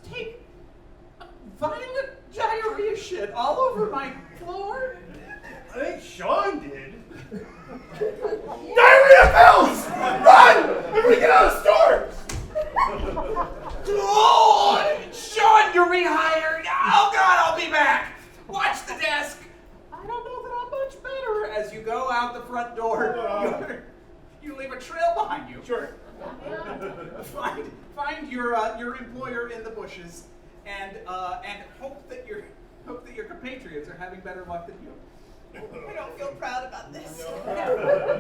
take a violent diarrhea shit all over my floor? I think Sean did. Diarrhea pills! Run! Everybody get out of the store! Oh, Sean, you're rehired. Oh God, I'll be back. Watch the desk. I don't know that I'm much better. As you go out the front door, you leave a trail behind you. Sure. Find your employer in the bushes, and hope that your compatriots are having better luck than you. I don't feel proud about this.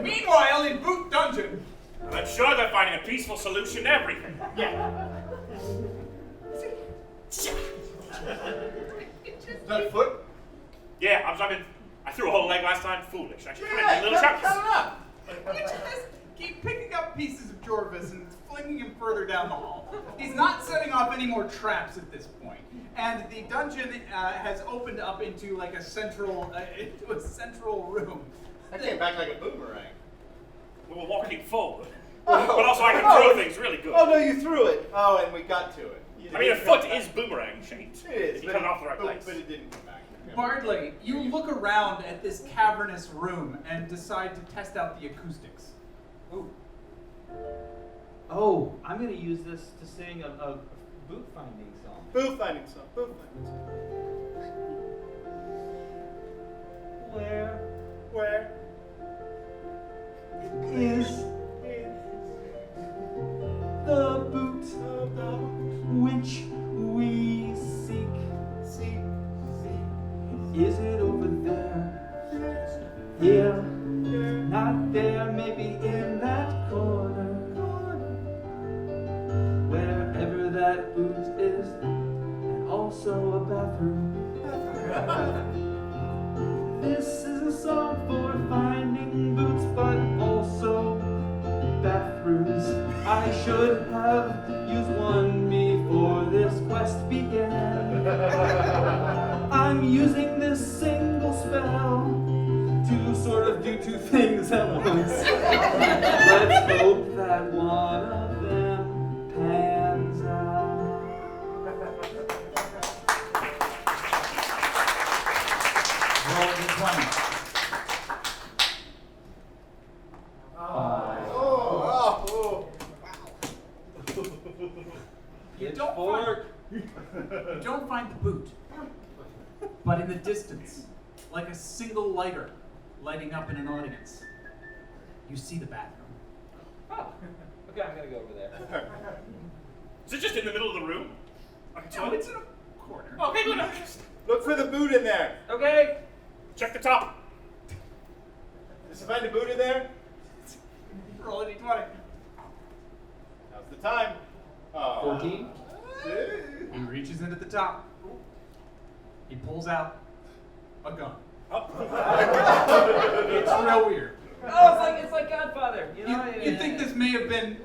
Meanwhile, in Boot Dungeon. I'm sure they're finding a peaceful solution to everything. That foot? Yeah, I threw a whole leg last time. Foolish. I should have a little chance. Cut it up. You just keep picking up pieces of Jorvis and flinging him further down the hall. He's not setting off any more traps at this point. And the dungeon has opened up into like a central room. That came back like a boomerang. We were walking forward. But also I can throw things really good. Oh no, you threw it. Oh, and we got to it. I mean, a foot is boomerang shaped. It is. If you cut it off the right place. But it didn't come back. Bardley, you look around at this cavernous room and decide to test out the acoustics. Ooh. Oh, I'm gonna use this to sing a boot finding song. Boo finding song. Boo finding song. Where Is the boot which we seek? Is it over there? Here? Not there, maybe in that corner. Wherever that boot is, and also a bathroom. This is a song for finding boots, but also bathrooms. I should have used one before this quest began. I'm using this single spell to sort of do two things at once. Let's hope that one of them pans out. Roll the 20. You don't find the boot, but in the distance, like a single lighter lighting up in an audience, you see the bathroom. Oh, okay, I'm gonna go over there. Is it just in the middle of the room? No, it's in a corner. Okay, good. Look for the boot in there. Okay. Check the top. Does you find the boot in there? Roll a d20. Now's the time. 14. He reaches into the top. He pulls out a gun. It's real weird. Oh, it's like Godfather. You know. You think this may have been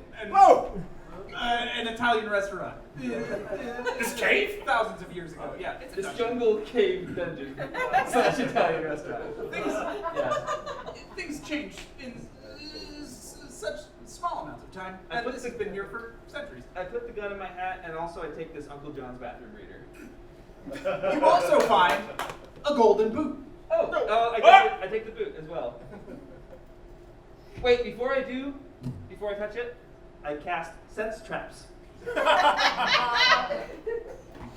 an Italian restaurant. This cave? Thousands of years ago. Yeah, it's a This dungeon. jungle cave dungeon slash Italian restaurant. Things change in such small amounts of time, I and put this the- has been here for centuries. I put the gun in my hat, and also I take this Uncle John's bathroom reader. You also find a golden boot. Oh, I take the boot as well. Wait, before I touch it, I cast sense traps. You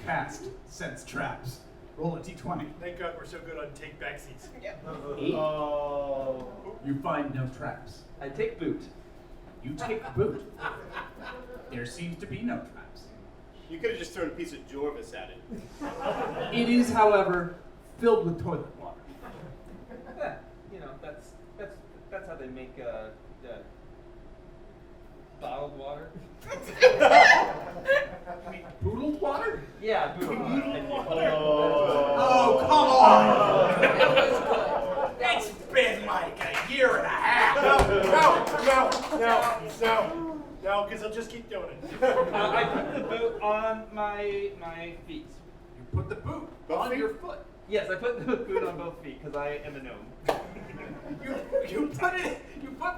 cast sense traps. Roll a d20. Thank God we're so good on take back seats. 8. You find no traps. I take boot. You take the boot. There seems to be no traps. You could have just thrown a piece of Jorvis at it. It is, however, filled with toilet water. Yeah, you know, that's how they make bottled water. Boodled water? Yeah, bottled water. Oh, come on! It's been like a year and a half. No, because I'll just keep doing it. I put the boot on my feet. You put the boot Both on feet? your foot. Yes, I put the boot on both feet because I am a gnome. You put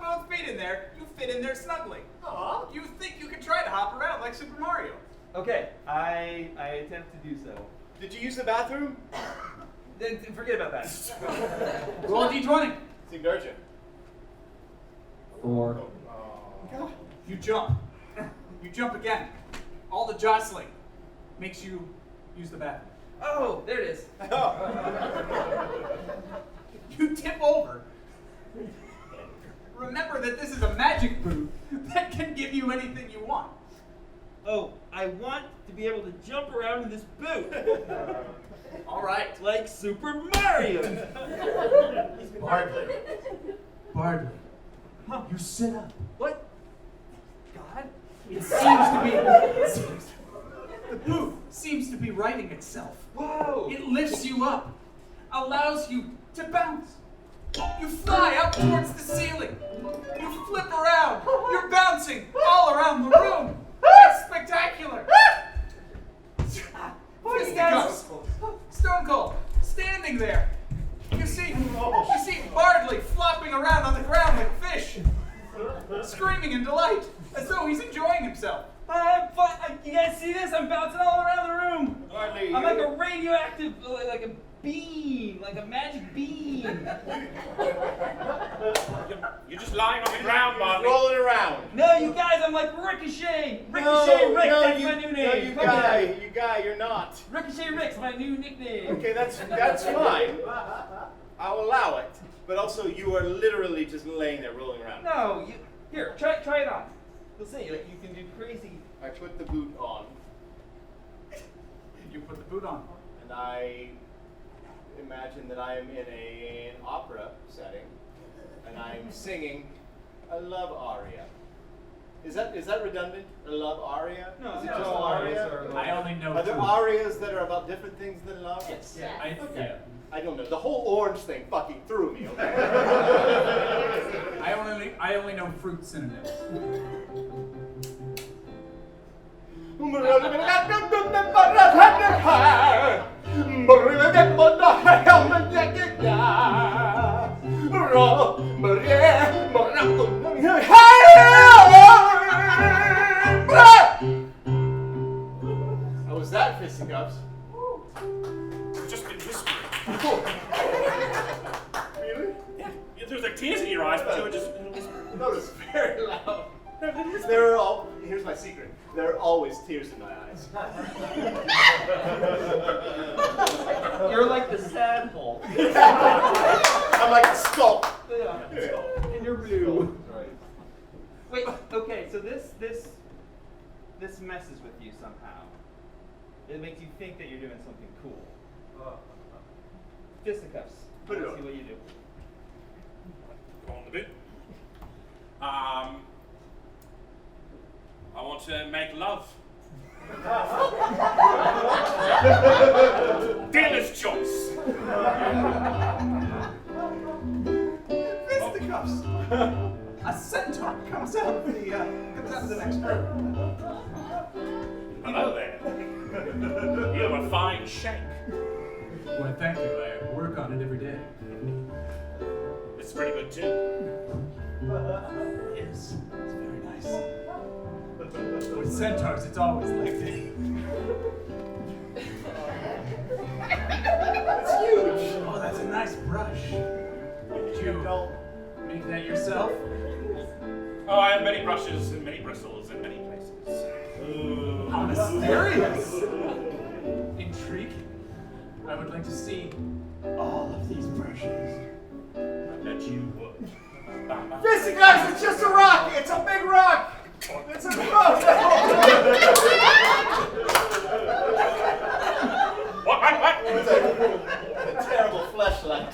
both feet in there, you fit in there snugly. Aw. You think you could try to hop around like Super Mario. Okay, I attempt to do so. Did you use the bathroom? Then forget about that. Roll a d20. Signorja. 4. You jump. You jump again. All the jostling makes you use the bathroom. Oh, there it is. You tip over. Remember that this is a magic boot that can give you anything you want. Oh, I want to be able to jump around in this boot. All right. Like Super Mario. Bardley, you sit up. What? God? It seems to be. The boot seems to be righting itself. Whoa. It lifts you up, allows you to bounce. You fly up towards the ceiling. You flip around. You're bouncing all around the room. It's spectacular. Fisticuffs. Stone Cold, standing there. You see Bardley flopping around on the ground like a fish, screaming in delight, as though he's enjoying himself. You guys see this? I'm bouncing all around the room. Bardley, I'm like a radioactive, like a beam, like a magic beam. You're just lying on the ground, Bobby. rolling around. No, you guys, I'm like Ricochet. Ricochet Rick, that's my new name. No, you guy, you're not. Ricochet Rick's my new nickname. Okay, that's fine. I'll allow it. But also, you are literally just laying there rolling around. No, here, try it on. You'll see, like you can do crazy. I put the boot on, You put the boot on. and I imagine that I am in an opera setting, and I'm singing a love aria. Is that redundant? A love aria? No, Is it no, just arias aria? are- I only know Are there two. arias that are about different things than love? Yes. Yeah. I don't know. The whole orange thing fucking threw me. Okay. I only know fruit synonyms. How was that, fisticuffs? Just been whispering. Really? Yeah, there was like tears in your eyes, but you were just whispering. No, it's very loud. There are all. Here's my secret. There are always tears in my eyes. You're like the sad Hulk. I'm like a skull. And you're blue. Wait, okay, so this messes with you somehow. It makes you think that you're doing something cool. Fisticuffs. Put it Let's on. see what you do. On the bit. I want to make love. Dealer's choice. Fisticuffs. A centaur comes out of the next room. Hello there. You have a fine shank. Why, thank you. I work on it every day. It's pretty good too. It is. It's very nice. With centaurs, it's always like that. It's huge. Oh, that's a nice brush. Did you make that yourself? Oh, I have many brushes and many bristles in many places. How mysterious! Intriguing. I would like to see all of these brushes. I bet you would. Fisticuffs, it's just a rock. It's a big rock. It's a rock. What? It's a terrible fleshlight.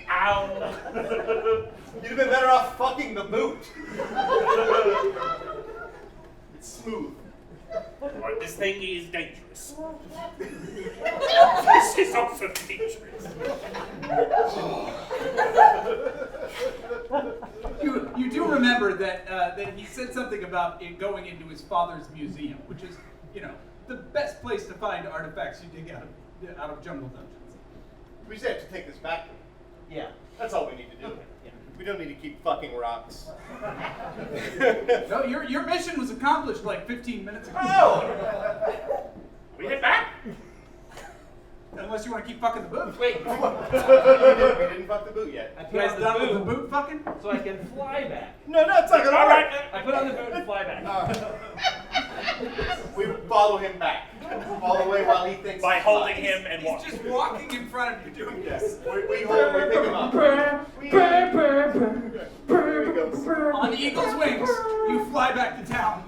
Ow. You'd have been better off fucking the boot. It's smooth. Right, this thing is dangerous. This is also dangerous. You do remember that he said something about it going into his father's museum, which is, the best place to find artifacts you dig out of jungle dungeons. We just have to take this back. Yeah. That's all we need to do. Yeah. We don't need to keep fucking rocks. No, your mission was accomplished like 15 minutes ago. Oh! We head back? Unless you want to keep fucking the boot. Wait, we didn't fuck the boot yet. I You put guys on done with the the boot boot fucking? so I can fly back. No, it's not gonna All work. right. I put on the boot and fly back. We follow him back all the way while he thinks By he's holding flying. him and He's walking. just walking in front of you doing Yes, this. we hold him, we pick him up. Here he goes. On the eagle's wings, you fly back to town.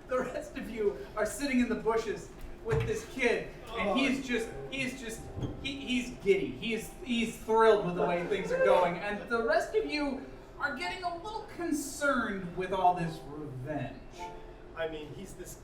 The rest of you are sitting in the bushes with this kid, and he's giddy. He's thrilled with the way things are going, and the rest of you are getting a little concerned with all this revenge. I mean, he's this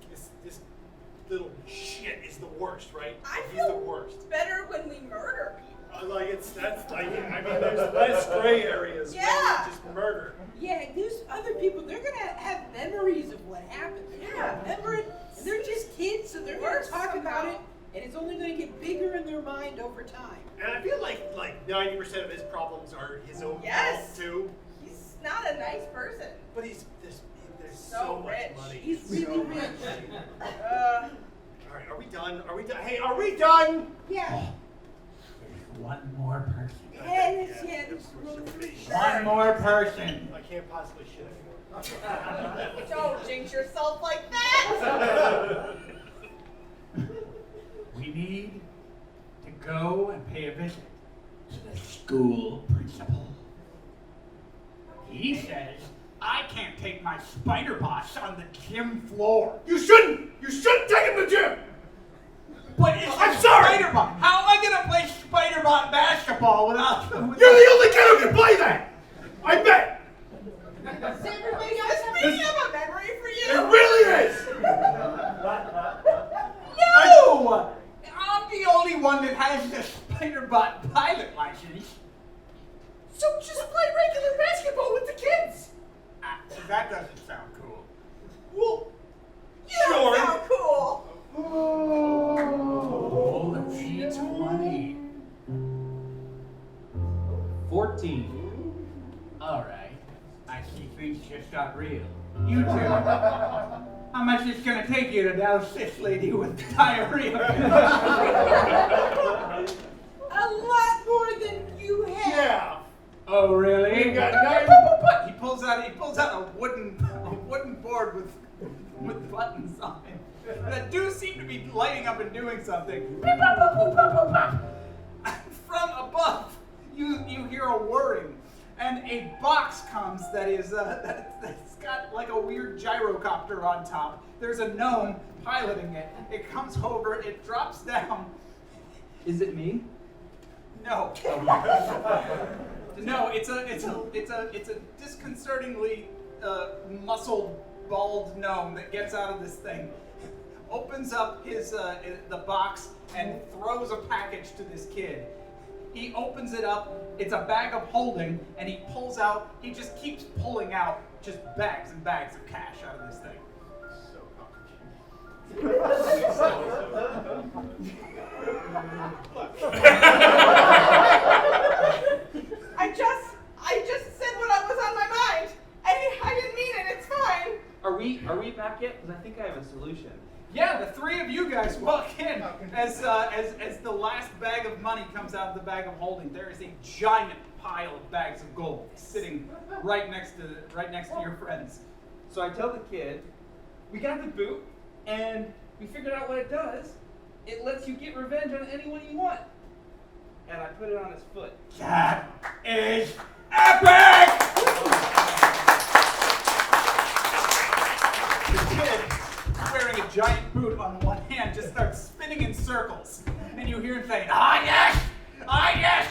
little shit is the worst, right? I He's the feel worst. better when we murder people. There's less gray areas when Yeah. you just murder. Yeah, there's other people, they're gonna have memories of what happened. Yeah. Remember it? And they're just kids, so they're gonna Worse talk about somehow. it, and it's only gonna get bigger in their mind over time. And I feel like 90% of his problems are his own Yes. fault too. He's not a nice person. But there's so So much rich. money. He's So really much rich. money. Uh, All right, are we done? Are we done? Hey, are we done? Yeah. One more person. There's room for One more person. I can't possibly shit anymore. don't jinx yourself like that. We need to go and pay a visit to the school principal. He says I can't take my spider boss on the gym floor. You shouldn't! You shouldn't take him to the gym! But it's I'm sorry! Spider-Bot. How am I gonna play Spider-Bot basketball without? You're the only kid who can play that! I bet! Does everybody else have a memory for It you? really is! No! I'm the only one that has the Spider-Bot pilot license. So just play regular things just got real. You two, how much it's gonna take you to douse this lady with diarrhea? A lot more than you have. Yeah. Oh, really? We got nine. He pulls out a wooden board with buttons on it that do seem to be lighting up and doing something. From above, you hear a whirring, and a box comes that's got like a weird gyrocopter on top. There's a gnome piloting it. It comes over, it drops down. Is it me? No. No, it's a disconcertingly muscled, bald gnome that gets out of this thing, opens up the box and throws a package to this kid. He opens it up, it's a bag of holding, and he just keeps pulling out just bags and bags of cash out of this thing. So complicated. I just said what was on my mind. I didn't mean it. It's fine. Are we back yet? Because I think I have a solution. Yeah, the three of you guys walk in as the last bag of money comes out of the bag of holding. There is a giant pile of bags of gold sitting right next to your friends. So I tell the kid, we got the boot, and we figured out what it does. It lets you get revenge on anyone you want. And I put it on his foot. That is epic! The kid, wearing a giant boot on one hand, just starts spinning in circles. And you hear him saying, ah yes,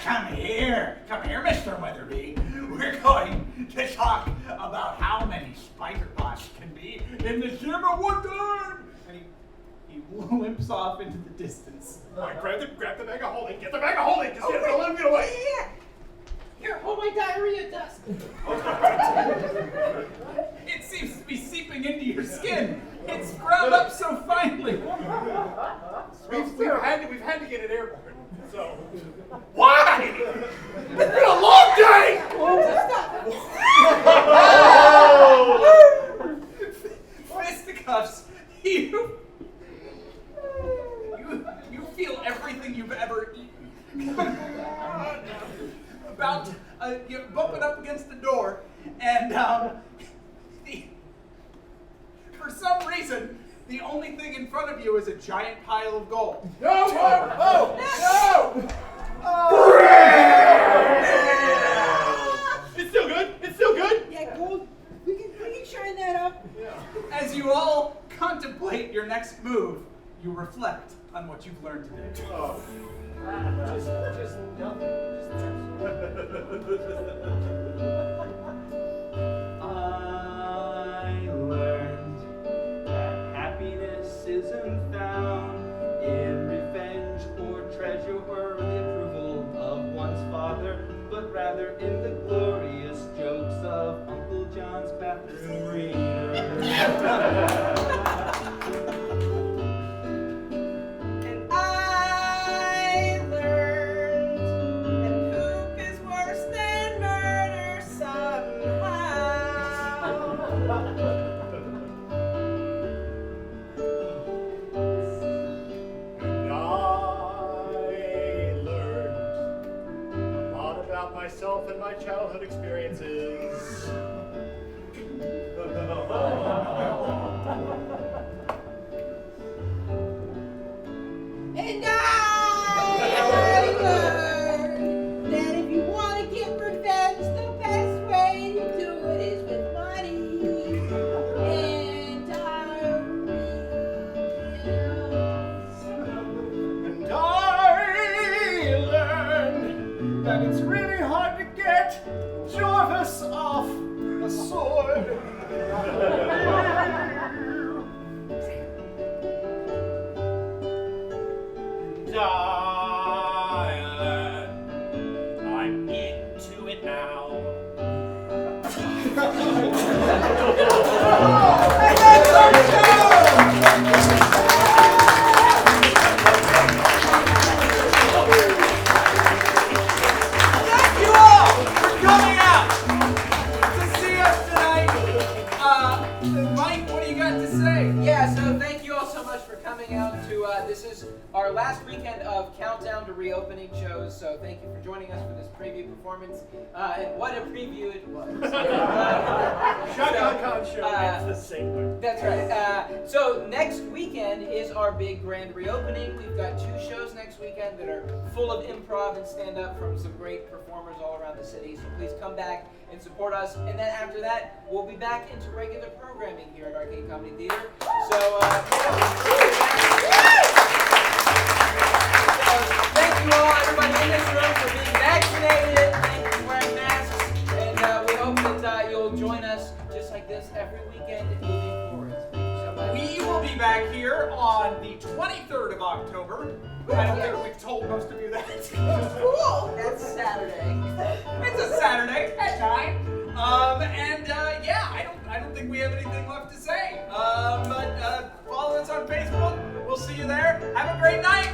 come here, Mr. Weatherby. We're going to talk about how many spider bots can be in the gym at one time. And he limps off into the distance. All right, grab the bag of holding. Get the bag of holding, because you have to let him get away. Yeah. Here, hold my diarrhea dust. It seems to be seeping into your skin. It's ground up so finely. We've had to get it airborne. So. Why? It's been a long day! Fisticuffs, you feel everything you've ever eaten. About you bump it up against the door, and for some reason, the only thing in front of you is a giant pile of gold. No! It's still good. Yeah, gold. We can shine that up. As you all contemplate your next move, you reflect on what you've learned today. Oh. Just nothing. I learned that happiness isn't found in revenge or treasure or the approval of one's father, but rather in the glorious jokes of Uncle John's bathroom reader. And I learned that poop is worse than murder somehow. And I learned a lot about myself and my childhood experiences. And I learned that if you want to get revenge, the best way to do it is with money. And And I learned that it's really hard to get Jarvis off a sword. And I learned I'm into it now. And that's our show! Thank you all for coming out to see us tonight. This is our last weekend of Countdown to Reopening shows, so thank you for joining us for this preview performance. And what a preview it was. Shotgun Con show. It's the same. That's right. So next weekend is our big grand reopening. We've got 2 shows next weekend that are full of improv and stand-up from some great performers all around the city. So please come back and support us. And then after that, we'll be back into regular programming here at Arcade Comedy Theater. So, thank you all, everybody in this room, for being vaccinated. Thank you for wearing masks. And we hope that you'll join us just like this every weekend moving forward. Thank you so much. We will be back here on the 23rd of October. I don't think we've told most of you that. Cool. That's Saturday. It's a Saturday at 9. I don't think we have anything left to say. But follow us on Facebook. We'll see you there. Have a great night.